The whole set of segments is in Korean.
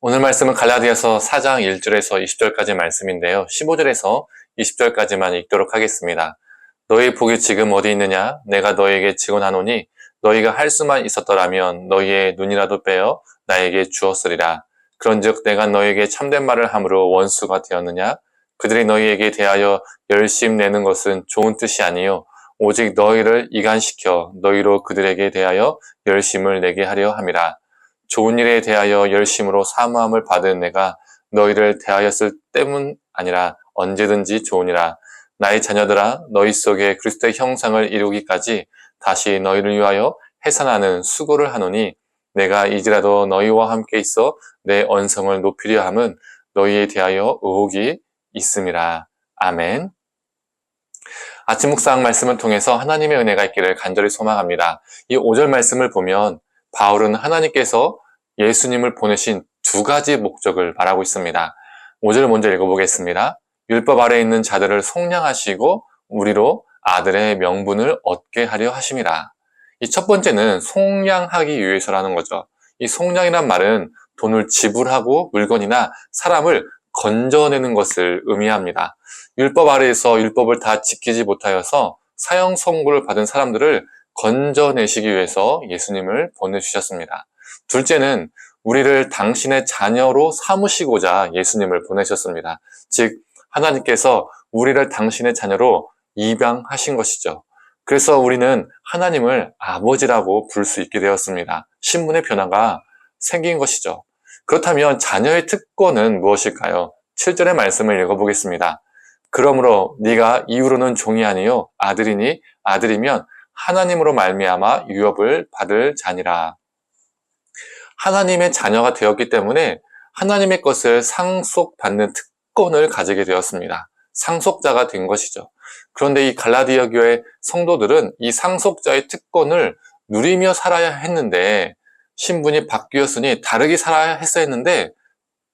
오늘 말씀은 갈라디아서 4장 1절에서 20절까지 말씀인데요. 15절에서 20절까지만 읽도록 하겠습니다. 너희 복이 지금 어디 있느냐? 내가 너희에게 증언하노니 너희가 할 수만 있었더라면 너희의 눈이라도 빼어 나에게 주었으리라. 그런즉 내가 너희에게 참된 말을 함으로 원수가 되었느냐? 그들이 너희에게 대하여 열심 내는 것은 좋은 뜻이 아니요 오직 너희를 이간시켜 너희로 그들에게 대하여 열심을 내게 하려 함이라. 좋은 일에 대하여 열심으로 사모함을 받은 내가 너희를 대하였을 때문 아니라 언제든지 좋으니라. 나의 자녀들아, 너희 속에 그리스도의 형상을 이루기까지 다시 너희를 위하여 해산하는 수고를 하노니 내가 이제라도 너희와 함께 있어 내 언성을 높이려 함은 너희에 대하여 의혹이 있음이라. 아멘. 아침 묵상 말씀을 통해서 하나님의 은혜가 있기를 간절히 소망합니다. 이 5절 말씀을 보면 바울은 하나님께서 예수님을 보내신 두 가지 목적을 말하고 있습니다. 5절을 먼저 읽어보겠습니다. 율법 아래에 있는 자들을 속량하시고 우리로 아들의 명분을 얻게 하려 하심이라. 이 첫 번째는 속량하기 위해서라는 거죠. 이 속량이란 말은 돈을 지불하고 물건이나 사람을 건져내는 것을 의미합니다. 율법 아래에서 율법을 다 지키지 못하여서 사형 선고를 받은 사람들을 건져내시기 위해서 예수님을 보내주셨습니다. 둘째는 우리를 당신의 자녀로 삼으시고자 예수님을 보내셨습니다. 즉 하나님께서 우리를 당신의 자녀로 입양하신 것이죠. 그래서 우리는 하나님을 아버지라고 부를 수 있게 되었습니다. 신분의 변화가 생긴 것이죠. 그렇다면 자녀의 특권은 무엇일까요? 7절의 말씀을 읽어보겠습니다. 그러므로 네가 이후로는 종이 아니요 아들이니 아들이면 하나님으로 말미암아 유업을 받을 자니라. 하나님의 자녀가 되었기 때문에 하나님의 것을 상속받는 특권을 가지게 되었습니다. 상속자가 된 것이죠. 그런데 이 갈라디아 교회 성도들은 이 상속자의 특권을 누리며 살아야 했는데 신분이 바뀌었으니 다르게 살아야 했어야 했는데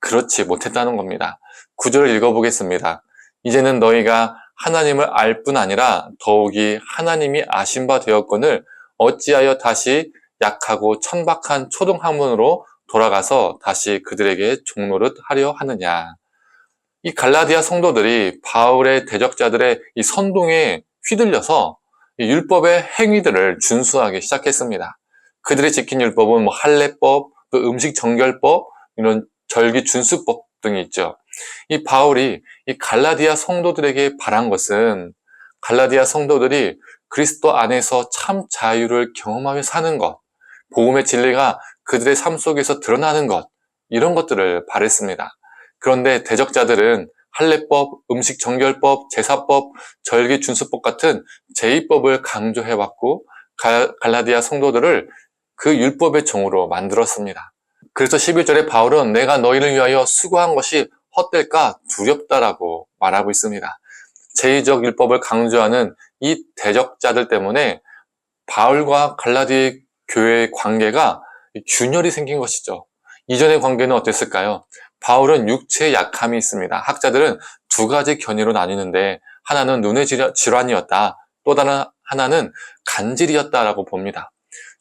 그렇지 못했다는 겁니다. 9절을 읽어보겠습니다. 이제는 너희가 하나님을 알 뿐 아니라 더욱이 하나님이 아신 바 되었거늘 어찌하여 다시 약하고 천박한 초등학문으로 돌아가서 다시 그들에게 종노릇 하려 하느냐. 이 갈라디아 성도들이 바울의 대적자들의 이 선동에 휘둘려서 이 율법의 행위들을 준수하기 시작했습니다. 그들이 지킨 율법은 할례법, 또 음식 정결법, 이런 절기 준수법 등이 있죠. 이 바울이 이 갈라디아 성도들에게 바란 것은 갈라디아 성도들이 그리스도 안에서 참 자유를 경험하며 사는 것, 복음의 진리가 그들의 삶 속에서 드러나는 것, 이런 것들을 바랬습니다. 그런데 대적자들은 할례법, 음식 정결법, 제사법, 절기 준수법 같은 제2법을 강조해왔고 갈라디아 성도들을 그 율법의 종으로 만들었습니다. 그래서 11절에 바울은 내가 너희를 위하여 수고한 것이 헛될까 두렵다라고 말하고 있습니다. 제2적 율법을 강조하는 이 대적자들 때문에 바울과 갈라디아 교회의 관계가 균열이 생긴 것이죠. 이전의 관계는 어땠을까요? 바울은 육체의 약함이 있습니다. 학자들은 두 가지 견해로 나뉘는데 하나는 눈의 질환이었다. 또 다른 하나는 간질이었다라고 봅니다.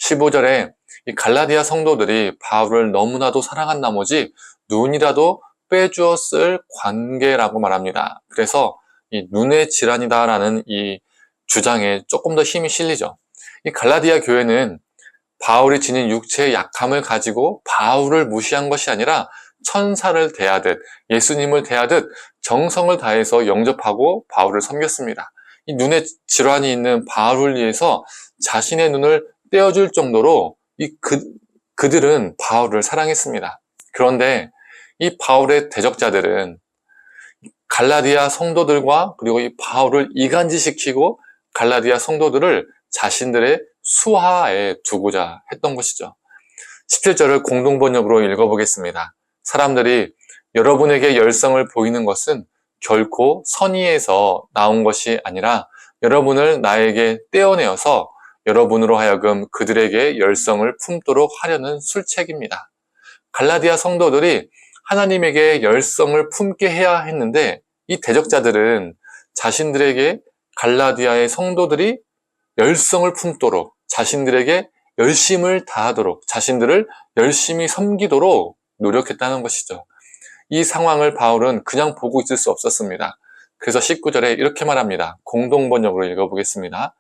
15절에 이 갈라디아 성도들이 바울을 너무나도 사랑한 나머지 눈이라도 빼주었을 관계라고 말합니다. 그래서 이 눈의 질환이다라는 이 주장에 조금 더 힘이 실리죠. 이 갈라디아 교회는 바울이 지닌 육체의 약함을 가지고 바울을 무시한 것이 아니라 천사를 대하듯 예수님을 대하듯 정성을 다해서 영접하고 바울을 섬겼습니다. 이 눈에 질환이 있는 바울을 위해서 자신의 눈을 떼어줄 정도로 그들은 바울을 사랑했습니다. 그런데 이 바울의 대적자들은 갈라디아 성도들과 그리고 이 바울을 이간질시키고 갈라디아 성도들을 자신들의 수하에 두고자 했던 것이죠. 17절을 공동번역으로 읽어보겠습니다. 사람들이 여러분에게 열성을 보이는 것은 결코 선의에서 나온 것이 아니라 여러분을 나에게 떼어내어서 여러분으로 하여금 그들에게 열성을 품도록 하려는 술책입니다. 갈라디아 성도들이 하나님에게 열성을 품게 해야 했는데 이 대적자들은 자신들에게 갈라디아의 성도들이 열성을 품도록 자신들에게 열심을 다하도록 자신들을 열심히 섬기도록 노력했다는 것이죠. 이 상황을 바울은 그냥 보고 있을 수 없었습니다. 그래서 19절에 이렇게 말합니다. 공동번역으로 읽어보겠습니다.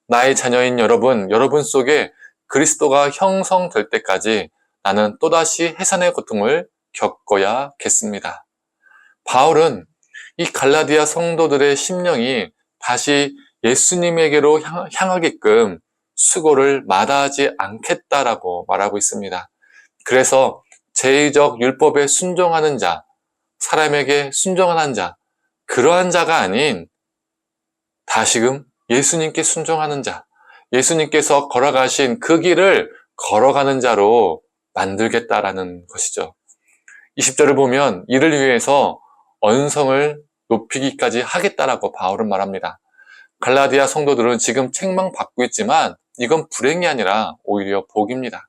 나의 자녀인 여러분 속에 그리스도가 형성될 때까지 나는 또다시 해산의 고통을 겪어야겠습니다. 바울은 이 갈라디아 성도들의 심령이 다시 예수님에게로 향하게끔 수고를 마다하지 않겠다라고 말하고 있습니다. 그래서 제의적 율법에 순종하는 자, 사람에게 순종하는 자, 그러한 자가 아닌 다시금 예수님께 순종하는 자, 예수님께서 걸어가신 그 길을 걸어가는 자로 만들겠다라는 것이죠. 20절을 보면 이를 위해서 언성을 높이기까지 하겠다라고 바울은 말합니다. 갈라디아 성도들은 지금 책망받고 있지만 이건 불행이 아니라 오히려 복입니다.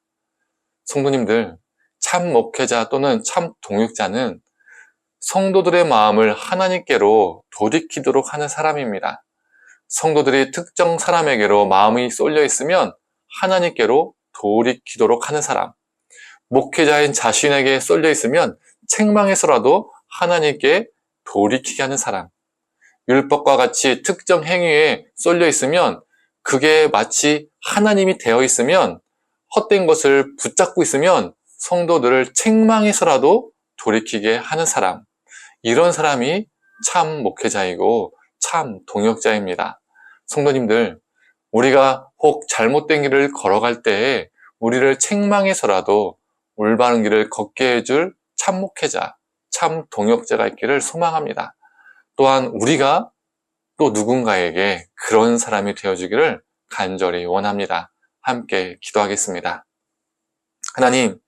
성도님들, 참 목회자 또는 참 동역자는 성도들의 마음을 하나님께로 돌이키도록 하는 사람입니다. 성도들이 특정 사람에게로 마음이 쏠려 있으면 하나님께로 돌이키도록 하는 사람. 목회자인 자신에게 쏠려 있으면 책망해서라도 하나님께 돌이키게 하는 사람. 율법과 같이 특정 행위에 쏠려 있으면 그게 마치 하나님이 되어 있으면 헛된 것을 붙잡고 있으면 성도들을 책망해서라도 돌이키게 하는 사람. 이런 사람이 참 목회자이고 참 동역자입니다. 성도님들, 우리가 혹 잘못된 길을 걸어갈 때에 우리를 책망해서라도 올바른 길을 걷게 해줄 참 목회자, 참 동역자가 있기를 소망합니다. 또한 우리가 또 누군가에게 그런 사람이 되어주기를 간절히 원합니다. 함께 기도하겠습니다. 하나님,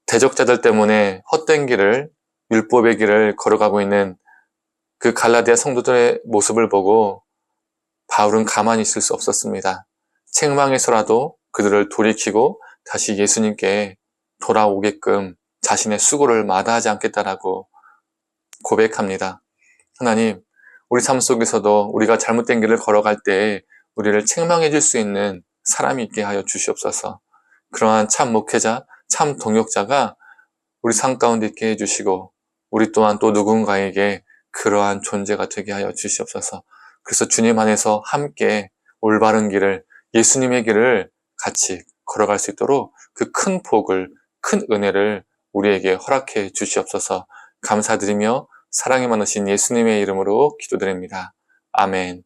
대적자들 때문에 헛된 길을, 율법의 길을 걸어가고 있는 그 갈라디아 성도들의 모습을 보고 바울은 가만히 있을 수 없었습니다. 책망해서라도 그들을 돌이키고 다시 예수님께 돌아오게끔 자신의 수고를 마다하지 않겠다라고 고백합니다. 하나님, 우리 삶 속에서도 우리가 잘못된 길을 걸어갈 때 우리를 책망해 줄 수 있는 사람이 있게 하여 주시옵소서. 그러한 참 목회자, 참 동역자가 우리 삶 가운데 있게 해주시고 우리 또한 또 누군가에게 그러한 존재가 되게 하여 주시옵소서. 그래서 주님 안에서 함께 올바른 길을, 예수님의 길을 같이 걸어갈 수 있도록 그 큰 복을, 큰 은혜를 우리에게 허락해 주시옵소서. 감사드리며 사랑이 많으신 예수님의 이름으로 기도드립니다. 아멘.